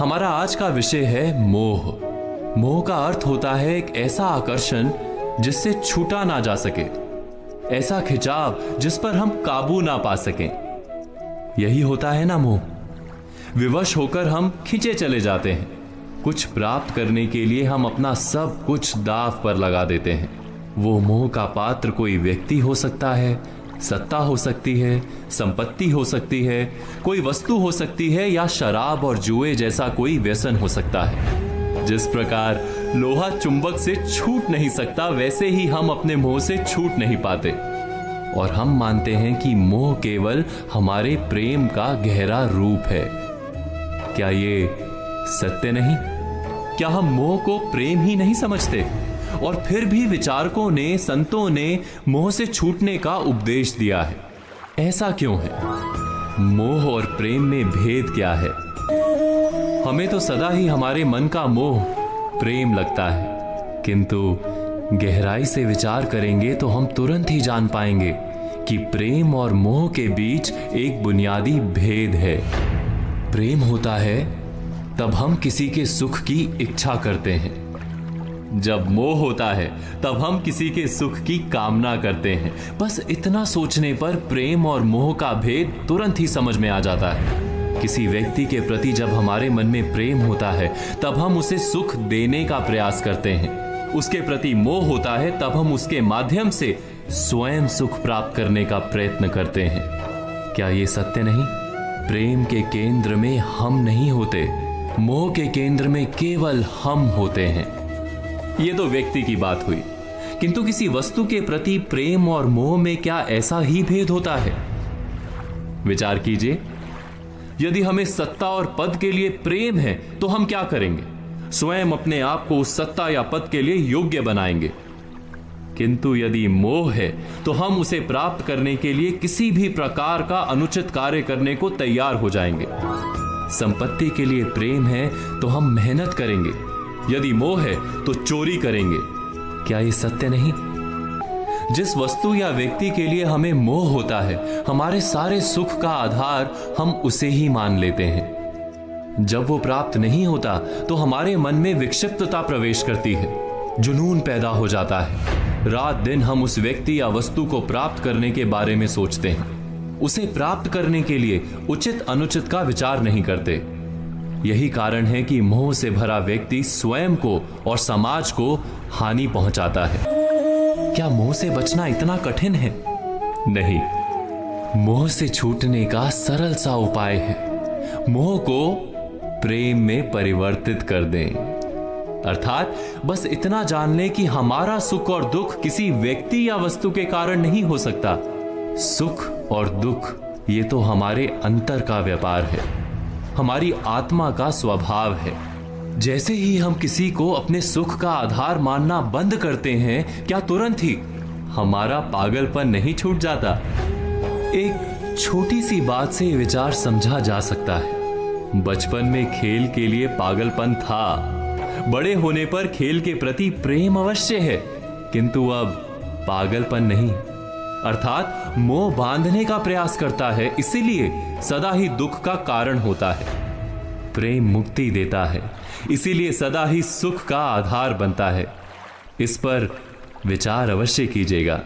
हमारा आज का विषय है मोह। मोह का अर्थ होता है एक ऐसा आकर्षण जिससे छूटा ना जा सके, ऐसा खिंचाव जिस पर हम काबू ना पा सकें। यही होता है ना मोह। विवश होकर हम खींचे चले जाते हैं। कुछ प्राप्त करने के लिए हम अपना सब कुछ दांव पर लगा देते हैं। वो मोह का पात्र कोई व्यक्ति हो सकता है, सत्ता हो सकती है, संपत्ति हो सकती है, कोई वस्तु हो सकती है, या शराब और जुए जैसा कोई व्यसन हो सकता है। जिस प्रकार लोहा चुंबक से छूट नहीं सकता, वैसे ही हम अपने मोह से छूट नहीं पाते। और हम मानते हैं कि मोह केवल हमारे प्रेम का गहरा रूप है। क्या ये सत्य नहीं? क्या हम मोह को प्रेम ही नहीं समझते? और फिर भी विचारकों ने, संतों ने मोह से छूटने का उपदेश दिया है। ऐसा क्यों है? मोह और प्रेम में भेद क्या है? हमें तो सदा ही हमारे मन का मोह प्रेम लगता है, किंतु गहराई से विचार करेंगे तो हम तुरंत ही जान पाएंगे कि प्रेम और मोह के बीच एक बुनियादी भेद है। प्रेम होता है तब हम किसी के सुख की इच्छा करते हैं, जब मोह होता है तब हम किसी के सुख की कामना करते हैं। बस इतना सोचने पर प्रेम और मोह का भेद तुरंत ही समझ में आ जाता है। किसी व्यक्ति के प्रति जब हमारे मन में प्रेम होता है तब हम उसे सुख देने का प्रयास करते हैं। उसके प्रति मोह होता है तब हम उसके माध्यम से स्वयं सुख प्राप्त करने का प्रयत्न करते हैं। क्या ये सत्य नहीं? प्रेम के केंद्र में हम नहीं होते, मोह के केंद्र में केवल हम होते हैं। ये तो व्यक्ति की बात हुई, किंतु किसी वस्तु के प्रति प्रेम और मोह में क्या ऐसा ही भेद होता है? विचार कीजिए, यदि हमें सत्ता और पद के लिए प्रेम है तो हम क्या करेंगे? स्वयं अपने आप को उस सत्ता या पद के लिए योग्य बनाएंगे। किंतु यदि मोह है तो हम उसे प्राप्त करने के लिए किसी भी प्रकार का अनुचित कार्य करने को तैयार हो जाएंगे। संपत्ति के लिए प्रेम है तो हम मेहनत करेंगे, यदि मोह है तो चोरी करेंगे। क्या ये सत्य नहीं? जिस वस्तु या व्यक्ति के लिए हमें मोह होता है, हमारे सारे सुख का आधार हम उसे ही मान लेते हैं। जब वो प्राप्त नहीं होता तो हमारे मन में विक्षिप्तता प्रवेश करती है, जुनून पैदा हो जाता है। रात दिन हम उस व्यक्ति या वस्तु को प्राप्त करने के बारे में सोचते हैं। उसे प्राप्त करने के लिए उचित अनुचित का विचार नहीं करते। यही कारण है कि मोह से भरा व्यक्ति स्वयं को और समाज को हानि पहुंचाता है। क्या मोह से बचना इतना कठिन है? नहीं, मोह से छूटने का सरल सा उपाय है। मोह को प्रेम में परिवर्तित कर दें। अर्थात बस इतना जान लें कि हमारा सुख और दुख किसी व्यक्ति या वस्तु के कारण नहीं हो सकता। सुख और दुख ये तो हमारे अंतर का व्यापार है, हमारी आत्मा का स्वभाव है। जैसे ही हम किसी को अपने सुख का आधार मानना बंद करते हैं, क्या तुरंत ही हमारा पागलपन नहीं छूट जाता? एक छोटी सी बात से विचार समझा जा सकता है। बचपन में खेल के लिए पागलपन था, बड़े होने पर खेल के प्रति प्रेम अवश्य है, किंतु अब पागलपन नहीं। अर्थात मोह बांधने का प्रयास करता है, इसीलिए सदा ही दुख का कारण होता है। प्रेम मुक्ति देता है, इसीलिए सदा ही सुख का आधार बनता है। इस पर विचार अवश्य कीजिएगा।